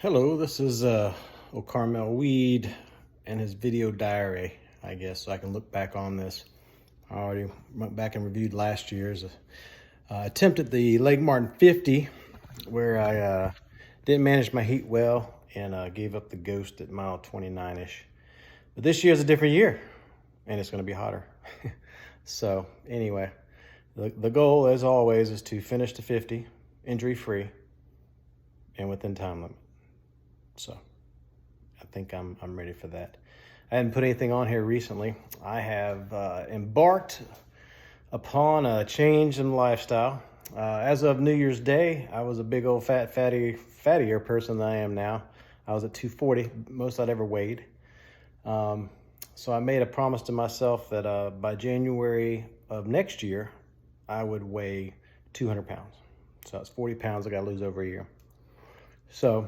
Hello, this is old Carmel Weed and his video diary, I guess, so I can look back on this. I already went back and reviewed last year's attempt at the Lake Martin 50, where I didn't manage my heat well and gave up the ghost at mile 29-ish. But this year's a different year, and it's going to be hotter. So anyway, the goal, as always, is to finish the 50 injury-free and within time limit. So I think I'm ready for that. I hadn't put anything on here recently. I have embarked upon a change in lifestyle. As of New Year's Day, I was a big old fattier person than I am now. I was at 240, most I'd ever weighed. So I made a promise to myself that by January of next year, I would weigh 200 pounds. So that's 40 pounds I gotta lose over a year. So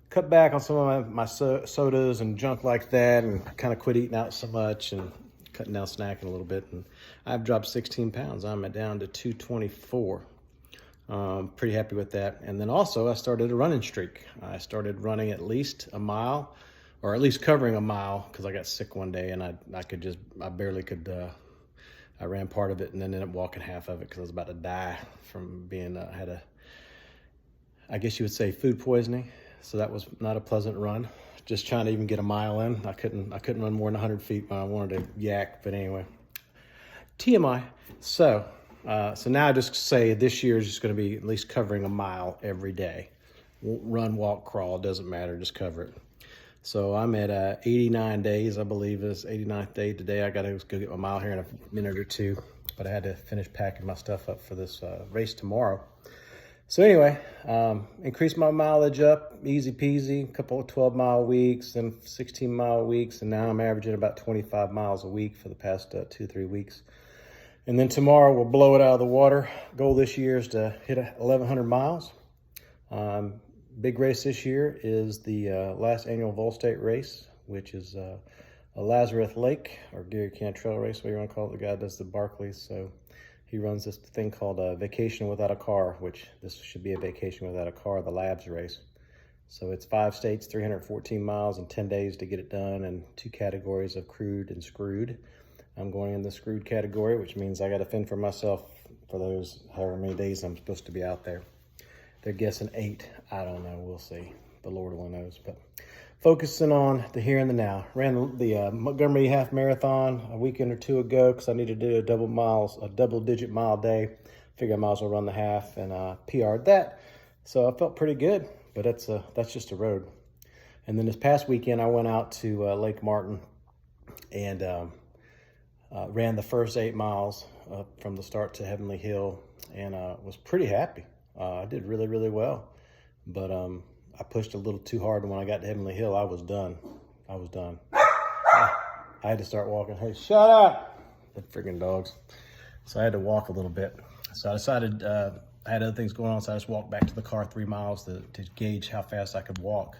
cut back on some of my sodas and junk like that, and kind of quit eating out so much and cutting down snacking a little bit. And I've dropped 16 pounds. I'm down to 224. Pretty happy with that. And then also I started a running streak. I started running at least a mile, or at least covering a mile, because I got sick one day and I barely could. I ran part of it and then ended up walking half of it because I was about to die from being, I guess you would say, food poisoning. So that was not a pleasant run. Just trying to even get a mile in. I couldn't run more than 100 feet when I wanted to yak. But anyway, TMI. So now I just say this year is just going to be at least covering a mile every day. Run, walk, crawl, doesn't matter. Just cover it. So I'm at 89 days, I believe it's 89th day today. I got to go get my mile here in a minute or two. But I had to finish packing my stuff up for this race tomorrow. So anyway, increased my mileage up, easy peasy, a couple of 12-mile weeks, then 16-mile weeks, and now I'm averaging about 25 miles a week for the past 2-3 weeks. And then tomorrow we'll blow it out of the water. Goal this year is to hit 1,100 miles. Big race this year is the last annual Vol State race, which is a Lazarus Lake, or Gary Cantrell race, whatever you want to call it. The guy does the Barclays, so he runs this thing called Vacation Without a Car, which this should be a Vacation Without a Car, the Labs race. So it's 5 states, 314 miles, and 10 days to get it done, and 2 categories of crewed and screwed. I'm going in the screwed category, which means I got to fend for myself for those however many days I'm supposed to be out there. They're guessing 8. I don't know. We'll see. The Lord only knows. But focusing on the here and the now. Ran the Montgomery half marathon a weekend or two ago because I needed to do a double-digit mile day. Figured I might as well run the half, and PR'd that. So I felt pretty good, but that's just a road. And then this past weekend, I went out to Lake Martin and ran the first 8 miles from the start to Heavenly Hill, and was pretty happy. I did really, really well, but I pushed a little too hard, and when I got to Heavenly Hill, I was done. I had to start walking. Hey, shut up! The freaking dogs. So I had to walk a little bit. So I decided I had other things going on, so I just walked back to the car 3 miles to gauge how fast I could walk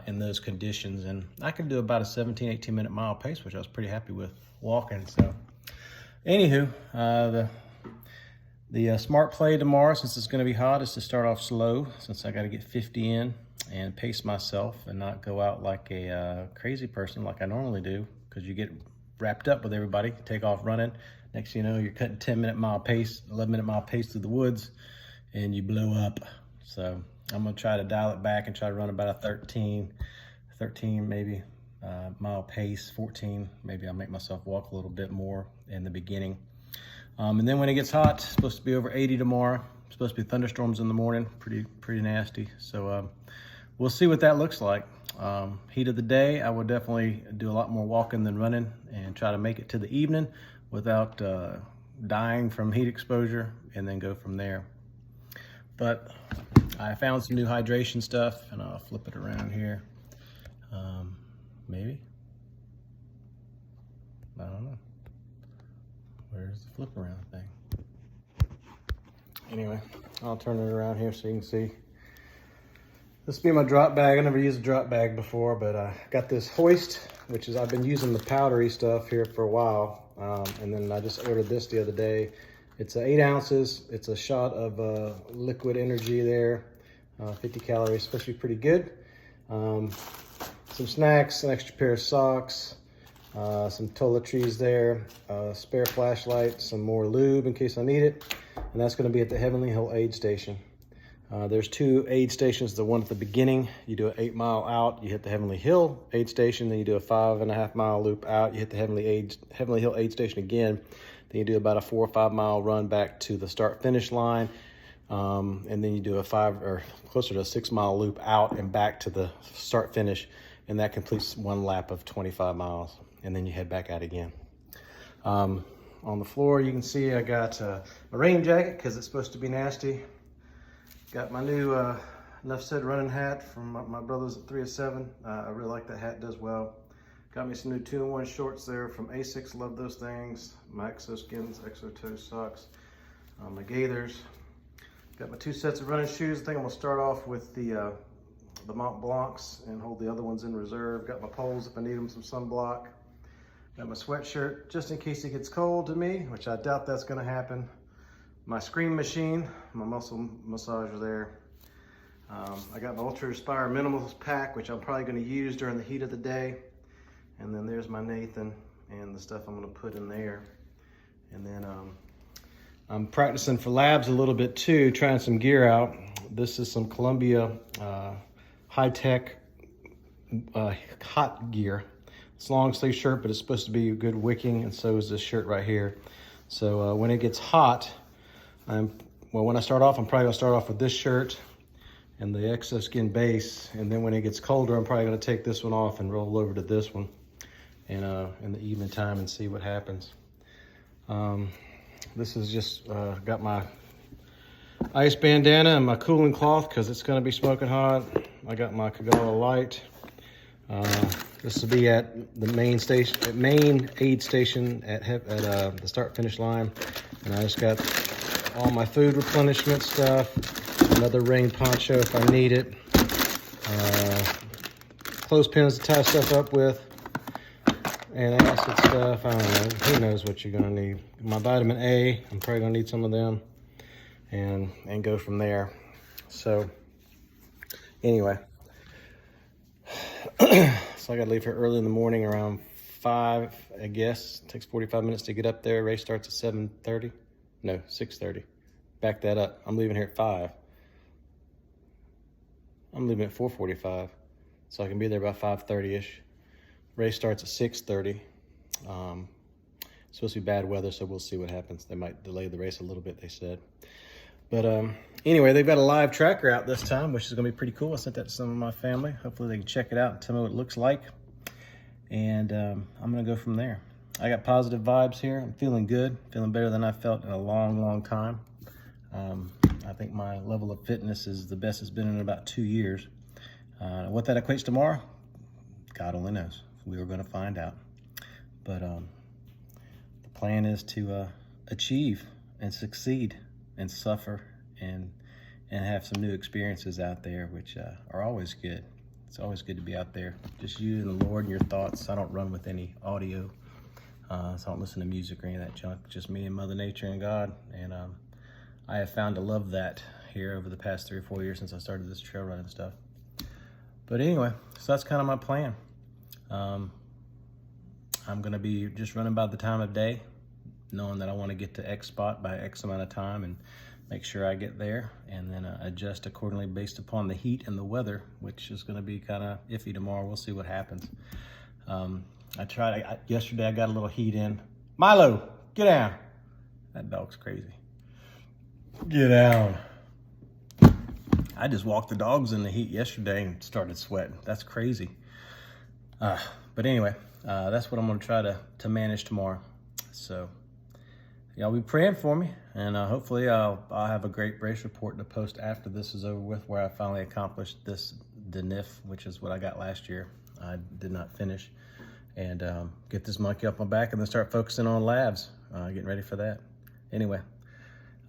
in those conditions. And I could do about a 17, 18-minute mile pace, which I was pretty happy with walking. So anywho, the smart play tomorrow, since it's going to be hot, is to start off slow, since I got to get 50 in and pace myself and not go out like a crazy person like I normally do, because you get wrapped up with everybody, take off running. Next thing you know, you're cutting 10-minute mile pace, 11-minute mile pace through the woods, and you blow up. So I'm going to try to dial it back and try to run about a 13 maybe mile pace, 14. Maybe I'll make myself walk a little bit more in the beginning. And then when it gets hot, it's supposed to be over 80 tomorrow. It's supposed to be thunderstorms in the morning, pretty nasty. So we'll see what that looks like. Heat of the day, I would definitely do a lot more walking than running and try to make it to the evening without dying from heat exposure, and then go from there. But I found some new hydration stuff, and I'll flip it around here. Maybe. I don't know. Where's the flip around thing? Anyway, I'll turn it around here so you can see. This will be my drop bag. I never used a drop bag before, but I got this Hoist, which is, I've been using the powdery stuff here for a while. And then I just ordered this the other day. It's 8 ounces. It's a shot of liquid energy there. 50 calories, supposed to be pretty good. Some snacks, an extra pair of socks, some toiletries there, spare flashlight, some more lube in case I need it. And that's gonna be at the Heavenly Hill aid station. There's 2 aid stations. The one at the beginning, you do an 8 mile out, you hit the Heavenly Hill aid station, then you do a 5.5 mile loop out, you hit the Heavenly Hill aid station again, then you do about a 4 or 5 mile run back to the start finish line, and then you do a 5 or closer to a 6 mile loop out and back to the start finish, and that completes 1 lap of 25 miles, and then you head back out again. On the floor, you can see I got a rain jacket because it's supposed to be nasty. Got my new Enough Said running hat from my brothers at 3 of 7. I really like that hat, does well. Got me some new 2-in-1 shorts there from Asics, love those things. My Exoskins, Exo-Toe socks, my Gaithers. Got my 2 sets of running shoes. I think I'm gonna start off with the Mont Blancs and hold the other ones in reserve. Got my poles if I need them, some sunblock. Got my sweatshirt just in case it gets cold to me, which I doubt that's gonna happen. My Scream machine, my muscle massager there. I got my Ultra Aspire Minimalist pack, which I'm probably gonna use during the heat of the day. And then there's my Nathan and the stuff I'm gonna put in there. And then I'm practicing for labs a little bit too, trying some gear out. This is some Columbia high-tech hot gear. It's a long sleeve shirt, but it's supposed to be good wicking, and so is this shirt right here. So when it gets hot, when I start off, I'm probably gonna start off with this shirt and the Exoskin base, and then when it gets colder, I'm probably gonna take this one off and roll over to this one and in the evening time and see what happens. This is just got my ice bandana and my cooling cloth because it's gonna be smoking hot. I got my Kagala light. This will be at the main aid station at the start finish line, and I just got all my food replenishment stuff, another rain poncho if I need it, clothespins to tie stuff up with, and acid stuff. I don't know, who knows what you're gonna need. My vitamin A, I'm probably gonna need some of them, and go from there. So anyway, so I gotta leave here early in the morning around 5, I guess. It takes 45 minutes to get up there. Race starts at 7:30. No, 6:30. Back that up. I'm leaving here at 5. I'm leaving at 4:45, so I can be there by 5:30-ish. Race starts at 6:30. Supposed to be bad weather, so we'll see what happens. They might delay the race a little bit, they said. But anyway, they've got a live tracker out this time, which is gonna be pretty cool. I sent that to some of my family. Hopefully they can check it out and tell me what it looks like. And I'm gonna go from there. I got positive vibes here. I'm feeling good, feeling better than I felt in a long, long time. I think my level of fitness is the best it's been in about 2 years. What that equates tomorrow, God only knows. We are gonna find out. But the plan is to achieve and succeed and suffer and have some new experiences out there, which are always good. It's always good to be out there. Just you and the Lord and your thoughts. I don't run with any audio, so I don't listen to music or any of that junk. Just me and Mother Nature and God. And I have found to love that here over the past 3 or 4 years since I started this trail running stuff. But anyway, so that's kind of my plan. I'm gonna be just running by the time of day, knowing that I want to get to X spot by X amount of time and make sure I get there, and then adjust accordingly based upon the heat and the weather, which is going to be kind of iffy tomorrow. We'll see what happens. Yesterday I got a little heat in. Milo, get down. That dog's crazy. Get down. I just walked the dogs in the heat yesterday and started sweating. That's crazy. But anyway, that's what I'm going to try to manage tomorrow. So y'all be praying for me, and hopefully I'll have a great race report to post after this is over with, where I finally accomplished the NIF, which is what I got last year. I did not finish, and get this monkey off my back and then start focusing on labs, getting ready for that. Anyway,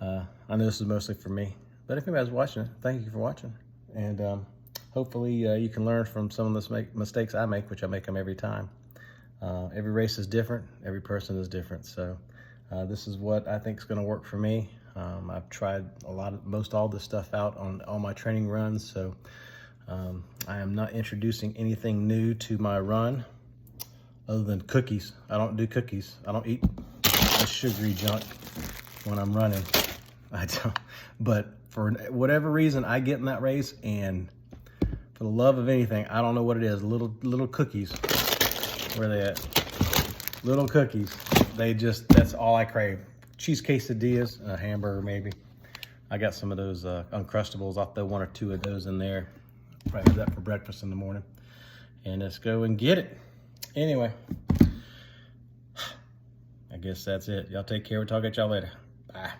I know this is mostly for me, but if anybody's watching it, thank you for watching, and hopefully you can learn from some of the mistakes I make, which I make them every time. Every race is different, every person is different, so this is what I think is going to work for me. I've tried most all this stuff out on all my training runs, so I am not introducing anything new to my run other than cookies. I don't do cookies. I don't eat the sugary junk when I'm running. I don't. But for whatever reason, I get in that race, and for the love of anything, I don't know what it is. Little cookies. Where are they at? Little cookies. That's all I crave. Cheese quesadillas, a hamburger maybe. I got some of those Uncrustables. I'll throw 1 or 2 of those in there. Probably have that for breakfast in the morning. And let's go and get it. Anyway, I guess that's it. Y'all take care. We'll talk at y'all later. Bye.